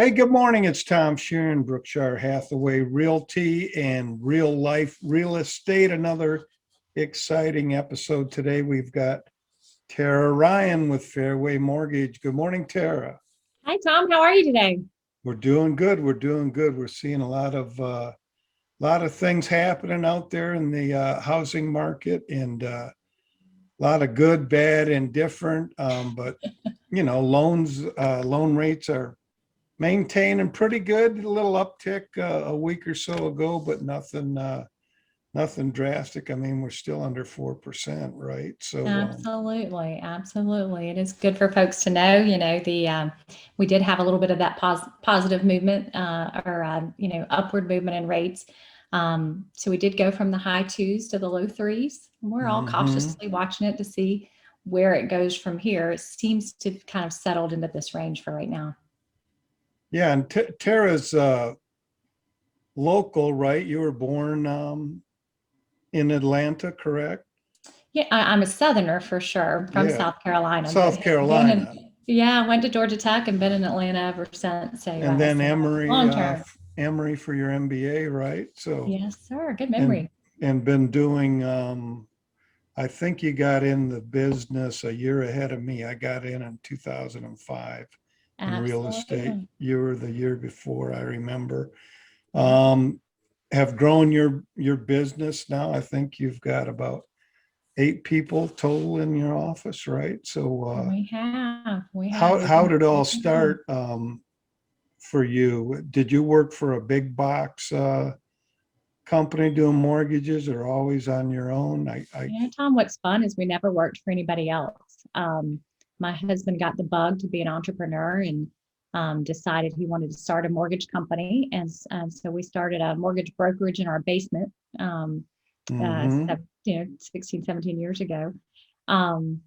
Hey, good morning. It's Tom Sheeran, Brookshire Hathaway Realty and Real Life Real Estate. Another exciting episode today. We've got Tara Ryan with Fairway Mortgage. Good morning, Tara. Hi, Tom. How are you today? We're doing good. We're doing good. We're seeing a lot of things happening out there in the housing market, and a lot of good, bad, and different. But loan rates are maintaining pretty good. A little uptick a week or so ago, but nothing drastic. I mean, we're still under 4%, right? So Absolutely, absolutely. It is good for folks to know. The we did have a little bit of that positive movement or upward movement in rates. So we did go from the high twos to the low threes. We're all mhm. cautiously watching it to see where it goes from here. It seems to kind of settled into this range for right now. Yeah, and Tara's local, right? You were born in Atlanta, correct? Yeah, I'm a Southerner for sure, from Yeah, South Carolina, but South been in, Carolina, yeah, I went to Georgia Tech and been in Atlanta ever since. So, and then Emory, long term. Emory for your MBA, right? So Yes, sir. Good and memory. and been doing. I think you got in the business a year ahead of me. I got in 2005 in real estate. Absolutely. You were the year before, I remember. Yeah, Um, have grown your business now. I think you've got about 8 people total in your office, right? So we have. We have. how We've how been did it all growing. start for you? Did you work for a big box company doing mortgages, or always on your own? I Tom, what's fun is we never worked for anybody else. My husband got the bug to be an entrepreneur and decided he wanted to start a mortgage company. And so we started a mortgage brokerage in our basement, mm-hmm. 16, 17 years ago. Um,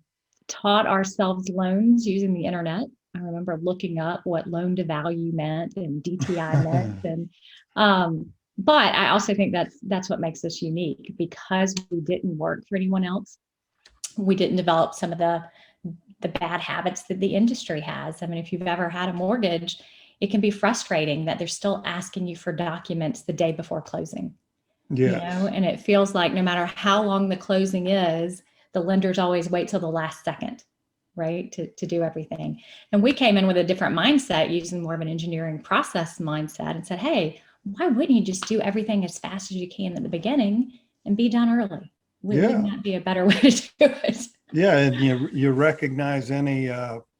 Taught ourselves loans using the internet. I remember looking up what loan to value meant and DTI meant. And but I also think that's what makes us unique because we didn't work for anyone else. We didn't develop some of the bad habits that the industry has. I mean, if you've ever had a mortgage, it can be frustrating that they're still asking you for documents the day before closing, Yes. and it feels like no matter how long the closing is, the lenders always wait till the last second, right, to do everything. And we came in with a different mindset, using more of an engineering process mindset, and said, hey, why wouldn't you just do everything as fast as you can at the beginning and be done early? Wouldn't Yeah. that be a better way to do it? Yeah, and you recognize any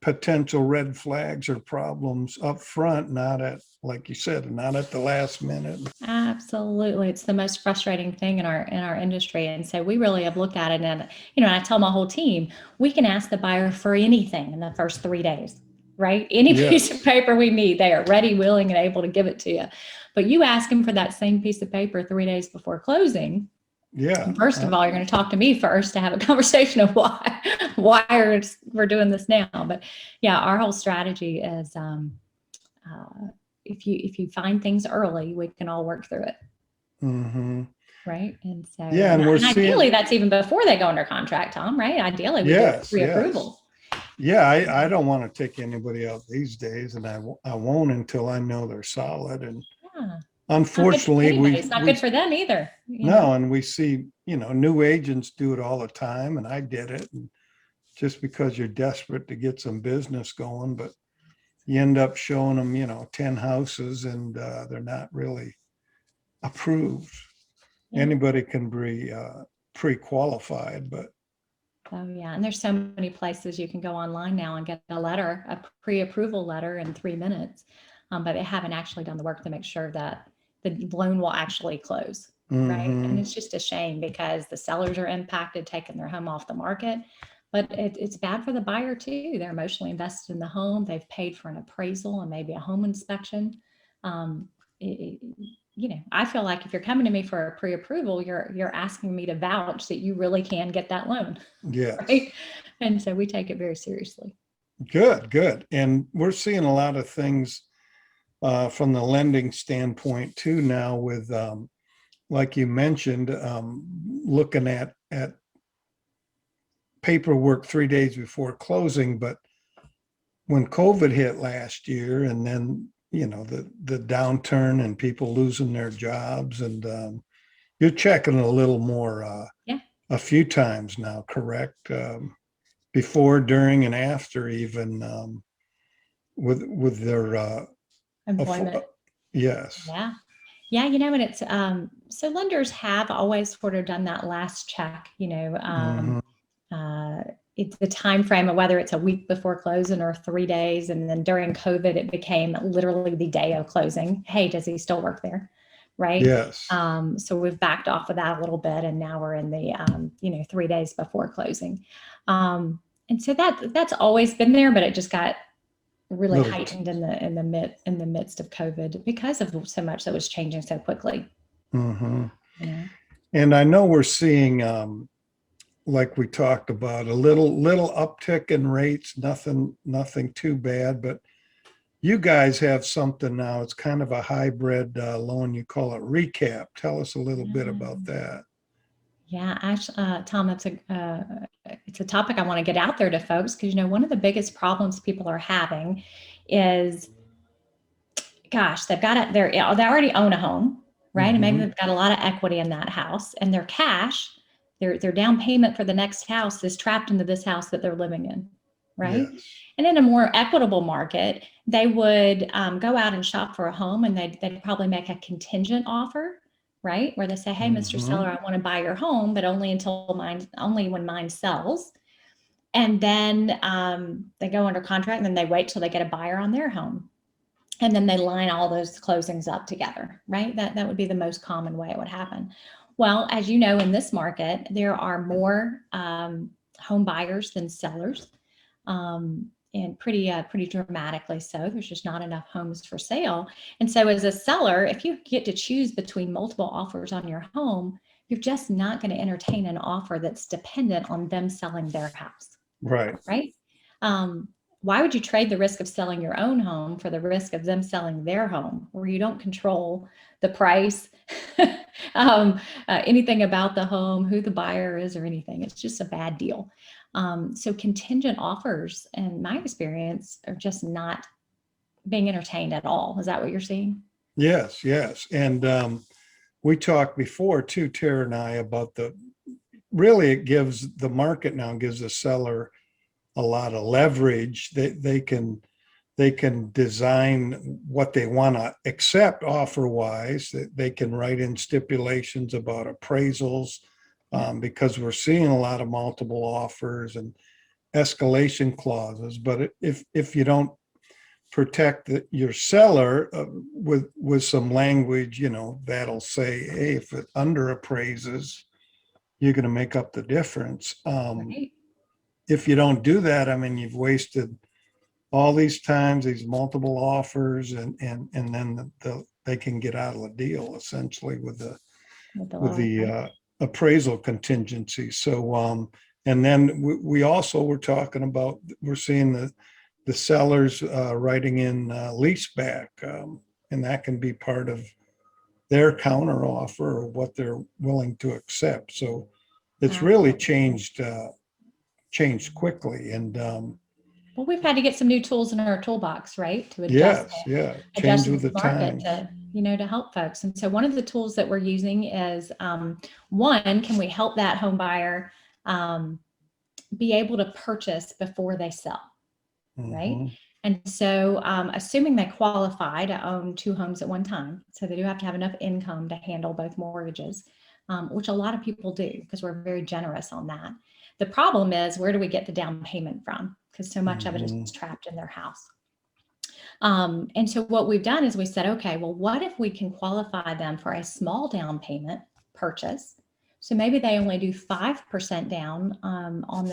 potential red flags or problems up front, not at, like you said, not at the last minute. Absolutely. It's the most frustrating thing in our industry. And so we really have looked at it, and and I tell my whole team, we can ask the buyer for anything in the first 3 days, right? Any piece of Yes. paper we need, they are ready, willing, and able to give it to you. But you ask them for that same piece of paper 3 days before closing. Yeah. First of all, you're going to talk to me first to have a conversation of why we're doing this now. But yeah, our whole strategy is if you find things early, we can all work through it. hmm Right. And so, Yeah, and, and we're and ideally, seeing. that's even before they go under contract, Tom, right? Ideally, we do Yes, yes. pre-approval. Yeah, I don't want to take anybody out these days, and I won't until I know they're solid. And Yeah. It's not good for unfortunately, anybody. we It's not we good for them either. no, and we see, new agents do it all the time, and I did it. And just because you're desperate to get some business going, but you end up showing them, 10 houses, and they're not really approved. Yeah. Anybody can be pre-qualified, but Oh, yeah. And there's so many places you can go online now and get a pre-approval letter in 3 minutes. But they haven't actually done the work to make sure that the loan will actually close. Right. And mm-hmm. it's just a shame because the sellers are impacted, taking their home off the market. But it's bad for the buyer too. They're emotionally invested in the home. They've paid for an appraisal and maybe a home inspection. Um, it, I feel like if you're coming to me for a pre-approval, you're asking me to vouch that you really can get that loan. Yes. Right. And so we take it very seriously. Good, good. And we're seeing a lot of things from the lending standpoint too now with, like you mentioned, looking at paperwork 3 days before closing. But when COVID hit last year, and then the downturn and people losing their jobs, and you're checking a little more Yeah. a few times now, correct? Before, during, and after, even with their Employment. yes. Yeah. Yeah, and it's so lenders have always sort of done that last check, Mhm. it's the time frame of whether it's a week before closing or 3 days. And then during COVID, it became literally the day of closing. Hey, does he still work there? Right. Yes. So we've backed off of that a little bit, and now we're in the 3 days before closing. And so that's always been there, but it just got really Little. heightened in the midst of COVID because of so much that was changing so quickly. Mhm. You know? And I know we're seeing, like we talked about, a little uptick in rates. Nothing too bad, but you guys have something now. It's kind of a hybrid loan. You call it recap. Tell us a little bit about that. Yeah, actually, Tom, it's a topic I want to get out there to folks because one of the biggest problems people are having is, gosh, they already own a home, right? And maybe Mhm. they've got a lot of equity in that house, and their cash, their down payment for the next house is trapped into this house that they're living in, right? Yes. And in a more equitable market, they would go out and shop for a home, and they'd probably make a contingent offer, right? Where they say, "Hey, Mr. Mhm. Seller, I want to buy your home, but only when mine sells." And then they go under contract, and then they wait till they get a buyer on their home, and then they line all those closings up together, right? That would be the most common way it would happen. Well, as you know, in this market, there are more home buyers than sellers, and pretty dramatically so. There's just not enough homes for sale. And so as a seller, if you get to choose between multiple offers on your home, you're just not going to entertain an offer that's dependent on them selling their house, Right. right? Um, why would you trade the risk of selling your own home for the risk of them selling their home, where you don't control the price, anything about the home, who the buyer is, or anything? It's just a bad deal. So contingent offers, in my experience, are just not being entertained at all. Is that what you're seeing? Yes. Yes. And we talked before too, Tara and I, about really it gives the market now gives the seller a lot of leverage. They can design what they want to accept offer wise. They can write in stipulations about appraisals, Yeah. because we're seeing a lot of multiple offers and escalation clauses. But if you don't protect your seller with some language, that'll say, hey, if it under appraises, you're going to make up the difference. Right. If you don't do that, I mean, you've wasted all these times, these multiple offers, and then they can get out of the deal essentially with the With the with loan, the right? appraisal contingency. So and then we also were talking about, we're seeing the sellers writing in lease back, and that can be part of their counter offer or what they're willing to accept. So it's really Absolutely. changed quickly, and Well, we've had to get some new tools in our toolbox, right, to yes, yeah, adjust change to with this the market times. to help folks. And so one of the tools that we're using is one, can we help that home buyer be able to purchase before they sell, right? Hmm. And so assuming they qualify to own two homes at one time, so they do have to have enough income to handle both mortgages, which a lot of people do because we're very generous on that. The problem is, where do we get the down payment from? Because so much of it is Hmm. trapped in their house. And so what we've done is we said, okay, well, what if we can qualify them for a small down payment purchase? So maybe they only do 5% down on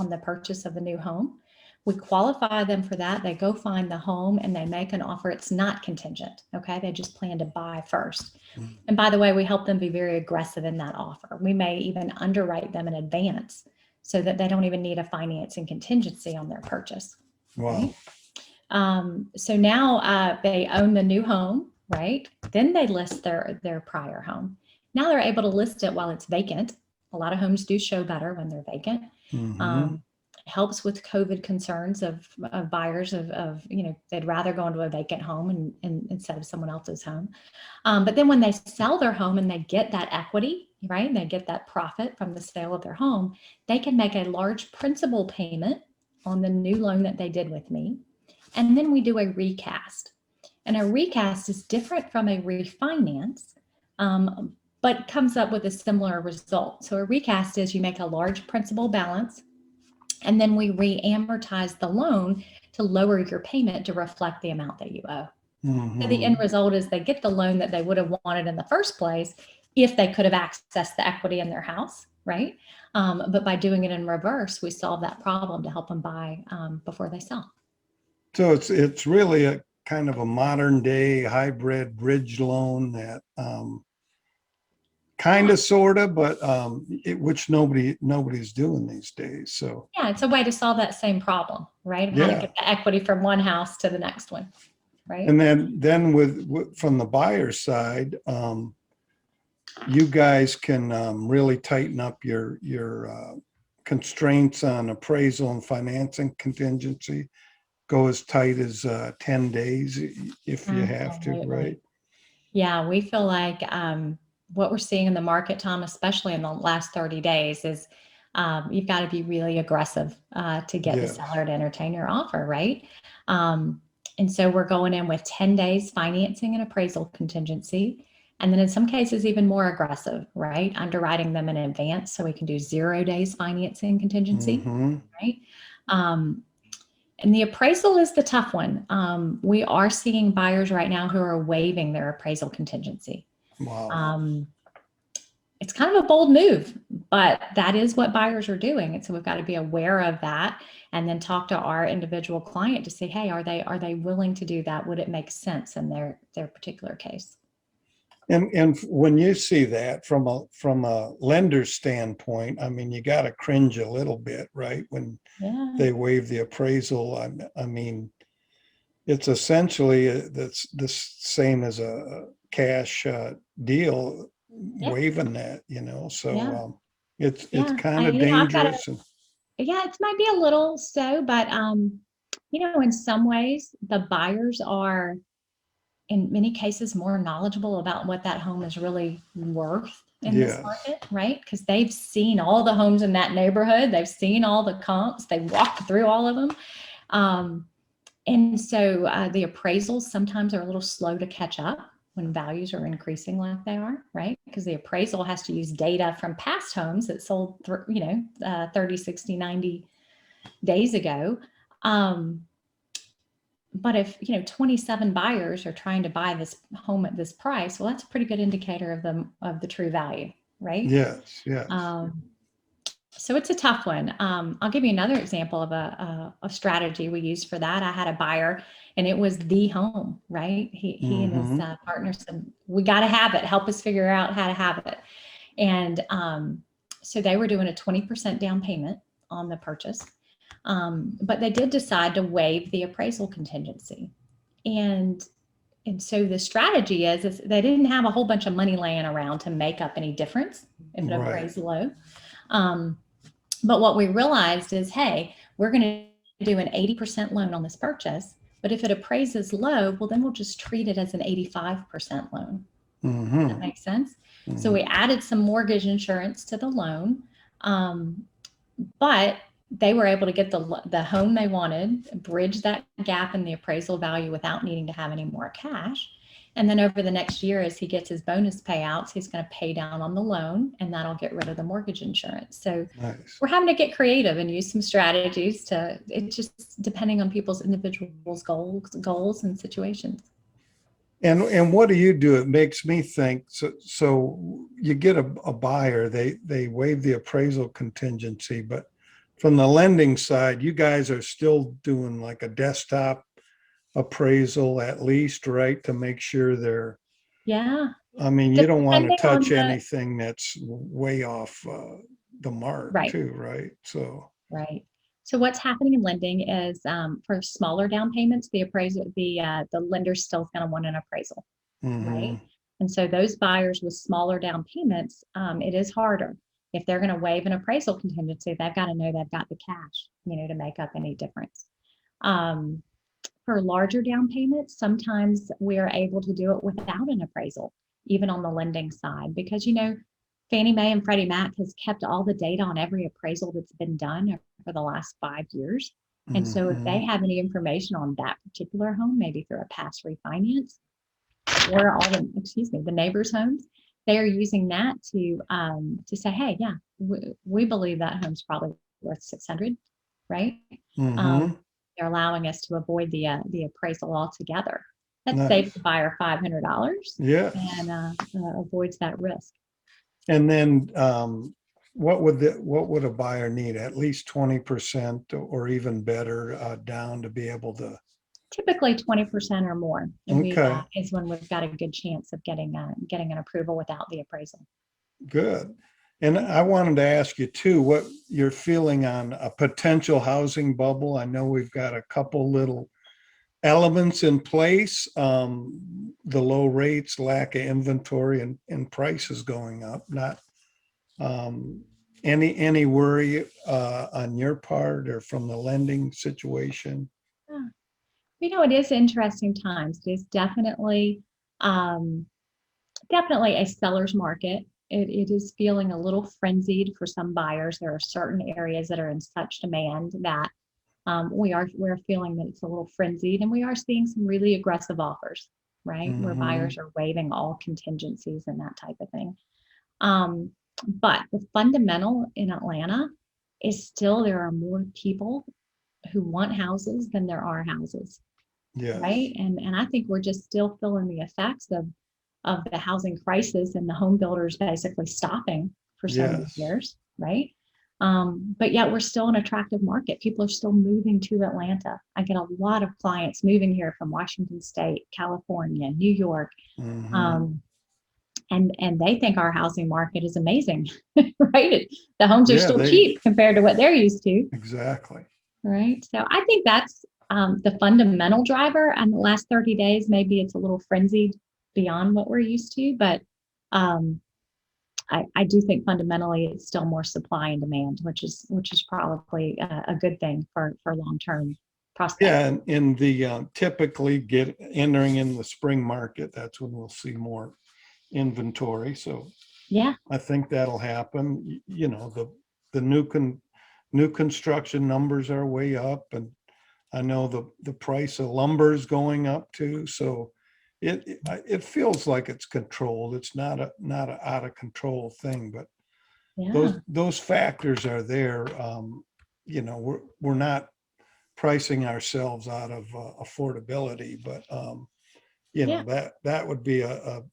the purchase of the new home. We qualify them for that. They go find the home and they make an offer. It's not contingent. Okay. They just plan to buy first. And by the way, we help them be very aggressive in that offer. We may even underwrite them in advance so that they don't even need a financing contingency on their purchase. Wow. Right. So now they own the new home, right? Then they list their prior home. Now they're able to list it while it's vacant. A lot of homes do show better when they're vacant. Hmm. Um, helps with COVID concerns of buyers of, they'd rather go into a vacant home and instead of someone else's home. But then when they sell their home and they get that equity, right, they get that profit from the sale of their home, they can make a large principal payment on the new loan that they did with me. And then we do a recast. And a recast is different from a refinance, but comes up with a similar result. So a recast is you make a large principal balance, and then we re-amortize the loan to lower your payment to reflect the amount that you owe. So the end result is they get the loan that they would have wanted in the first place if they could have accessed the equity in their house, right? But by doing it in reverse, we solve that problem to help them buy before they sell. So it's really a kind of a modern day hybrid bridge loan that kind of sort of, but which nobody's doing these days. So yeah, it's a way to solve that same problem, right? Of how to get the equity from one house to the next one, right? And then with from the buyer's side, you guys can really tighten up your constraints on appraisal and financing contingency. Go as tight as 10 days if you have to, right? Yeah, we feel like what we're seeing in the market, Tom, especially in the last 30 days, is you've got to be really aggressive to get the seller to entertain your offer, right? And so we're going in with 10 days financing and appraisal contingency. And then in some cases, even more aggressive, right? Underwriting them in advance so we can do 0 days financing contingency, right? And the appraisal is the tough one. We are seeing buyers right now who are waiving their appraisal contingency. Wow. It's kind of a bold move, but that is what buyers are doing. And so we've got to be aware of that and then talk to our individual client to say, hey, are they willing to do that? Would it make sense in their particular case? And when you see that from a lender standpoint, I mean, you got to cringe a little bit, right? When they waive the appraisal, I mean, it's essentially that's the same as a cash deal, waiving that, So it's kind of dangerous. It might be a little so, but in some ways, the buyers are, in many cases, more knowledgeable about what that home is really worth in this market, right? Because they've seen all the homes in that neighborhood. They've seen all the comps. They walked through all of them. And so the appraisals sometimes are a little slow to catch up when values are increasing like they are, right? Because the appraisal has to use data from past homes that sold, 30, 60, 90 days ago. But if 27 buyers are trying to buy this home at this price, well, that's a pretty good indicator of the true value, right? Yes. So it's a tough one. I'll give you another example of a strategy we used for that. I had a buyer, and it was the home, right? He and his partner said, "We got to have it. Help us figure out how to have it." And so they were doing a 20% down payment on the purchase. But they did decide to waive the appraisal contingency. And so the strategy is they didn't have a whole bunch of money laying around to make up any difference if it appraised low. But what we realized is, hey, we're going to do an 80% loan on this purchase. But if it appraises low, well, then we'll just treat it as an 85% loan. That makes sense? So we added some mortgage insurance to the loan. But they were able to get the home they wanted, bridge that gap in the appraisal value without needing to have any more cash. And then over the next year, as he gets his bonus payouts, he's going to pay down on the loan, and that'll get rid of the mortgage insurance. So we're having to get creative and use some strategies it's just depending on people's individuals' goals and situations. And what do you do? It makes me think, so you get a buyer, they waive the appraisal contingency, but from the lending side, you guys are still doing like a desktop appraisal at least, right? To make sure they're, I mean, you don't want to touch anything that's way off the mark too, right? So what's happening in lending is for smaller down payments, the lender's still going to want an appraisal, right? And so those buyers with smaller down payments, it is harder. if they're going to waive an appraisal contingency, they've got to know they've got the cash, to make up any difference. For larger down payments, sometimes we are able to do it without an appraisal, even on the lending side, because, Fannie Mae and Freddie Mac has kept all the data on every appraisal that's been done for the last 5 years. And so if they have any information on that particular home, maybe through a past refinance or the neighbors' homes, they are using that to say, hey, yeah, we believe that home's probably worth 600, right? They're allowing us to avoid the appraisal altogether. That saves the buyer $500. Yeah. And avoids that risk. And then what would a buyer need? At least 20% or even better down to be able to? Typically 20% or more. Okay. Is when we've got a good chance of getting an approval without the appraisal. Good. And I wanted to ask you too, what you're feeling on a potential housing bubble. I know we've got a couple little elements in place, the low rates, lack of inventory, and prices going up. Not any worry on your part or from the lending situation? It is interesting times. It is definitely a seller's market. It is feeling a little frenzied for some buyers. There are certain areas that are in such demand that we're feeling that it's a little frenzied, and we are seeing some really aggressive offers, right? Where buyers are waiving all contingencies and that type of thing. But the fundamental in Atlanta is still there are more people who want houses than there are houses. Yeah. Right. And I think we're just still feeling the effects of the housing crisis and the home builders basically stopping for so many years. Right. But yet we're still an attractive market. People are still moving to Atlanta. I get a lot of clients moving here from Washington State, California, New York. And they think our housing market is amazing, right? The homes are still cheap compared to what they're used to. Exactly. Right. So I think that's the fundamental driver. And the last 30 days, maybe it's a little frenzied beyond what we're used to, but I do think fundamentally it's still more supply and demand, which is probably a good thing for long-term prospects. Yeah, and in the typically entering in the spring market, that's when we'll see more inventory. So yeah, I think that'll happen. The new construction numbers are way up, and I know the price of lumber is going up too. So it feels like it's controlled. It's not a out of control thing, but those factors are there. We're not pricing ourselves out of affordability, but that would be the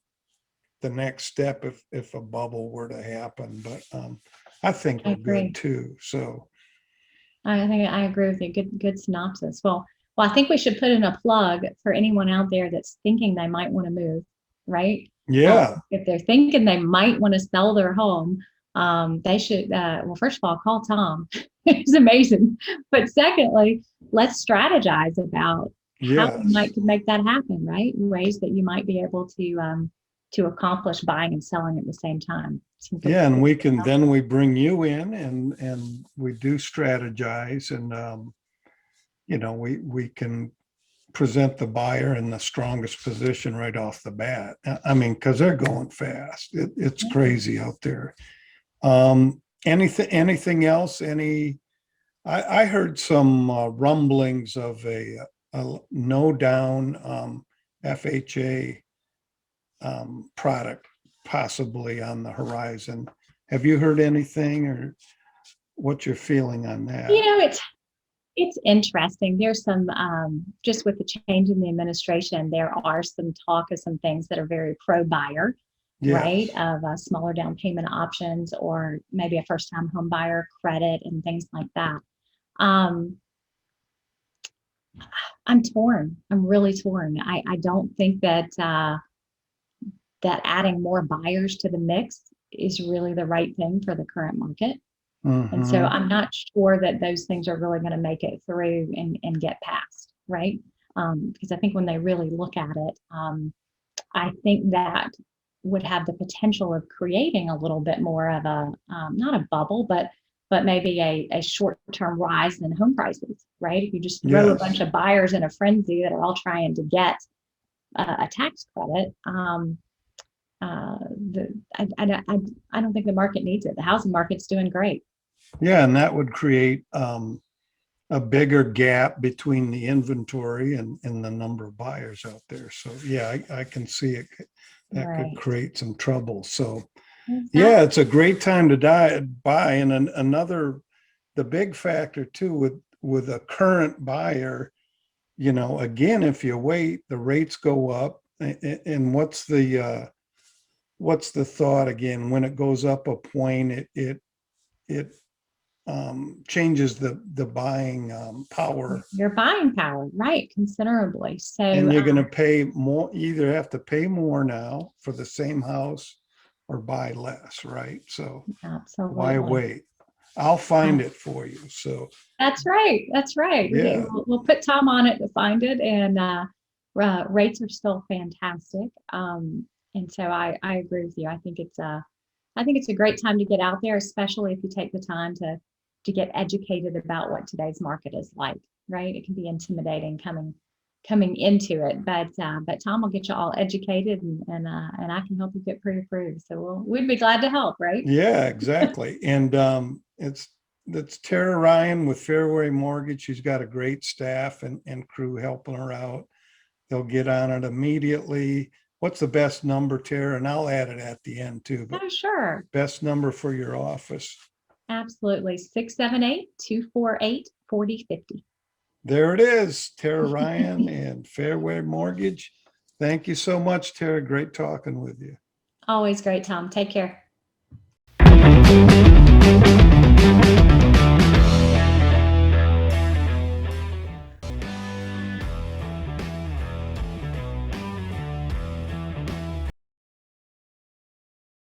next step if a bubble were to happen. But I think we're good too. So I think I agree with you. Good synopsis. Well, I think we should put in a plug for anyone out there that's thinking they might want to move, right? Yeah. If they're thinking they might want to sell their home, they should, well, first of all, call Tom. He's amazing. But secondly, let's strategize about how we might make that happen, right? Ways that you might be able to accomplish buying and selling at the same time. Yeah, and we bring you in and we do strategize, and we can present the buyer in the strongest position right off the bat. I mean, because they're going fast. It's crazy out there. Anything else? I heard some rumblings of a no down FHA product possibly on the horizon. Have you heard anything, or what's your feeling on that? It's interesting. There's some, just with the change in the administration, there are some talk of some things that are very pro-buyer, right? Of smaller down payment options, or maybe a first-time home buyer credit and things like that. I'm torn. I'm really torn. I don't think that adding more buyers to the mix is really the right thing for the current market. And so I'm not sure that those things are really going to make it through and get passed, right? Because I think when they really look at it, I think that would have the potential of creating a little bit more of a, not a bubble, but maybe a short-term rise in home prices, right? If you just throw a Yes. bunch of buyers in a frenzy that are all trying to get a tax credit, I don't think the market needs it. The housing market's doing great. Yeah, and that would create a bigger gap between the inventory and the number of buyers out there. So yeah, I can see it. That could Right. create some trouble. So Exactly. yeah, it's a great time to buy. And another, the big factor too with a current buyer, again, if you wait, the rates go up. And what's the thought again? When it goes up a point, it changes the buying power, Your buying power, right, considerably. So and you're going to pay more. Either have to pay more now for the same house or buy less, right? So why absolutely. wait? I'll find it for you. So That's right. That's right. yeah, We'll put Tom on it to find it, and rates are still fantastic. And so I agree with you. I think it's a great time to get out there, especially if you take the time to get educated about what today's market is like. Right? It can be intimidating coming into it, but Tom will get you all educated, and I can help you get pre-approved. So we'd be glad to help. Right? yeah, exactly. And that's Tara Ryan with Fairway Mortgage. She's got a great staff and crew helping her out. They'll get on it immediately. What's the best number, Tara? And I'll add it at the end too, but Oh, sure. best number for your office. Absolutely. 678-248-4050. There it is, Tara Ryan and Fairway Mortgage. Thank you so much, Tara. Great talking with you. Always great, Tom. Take care.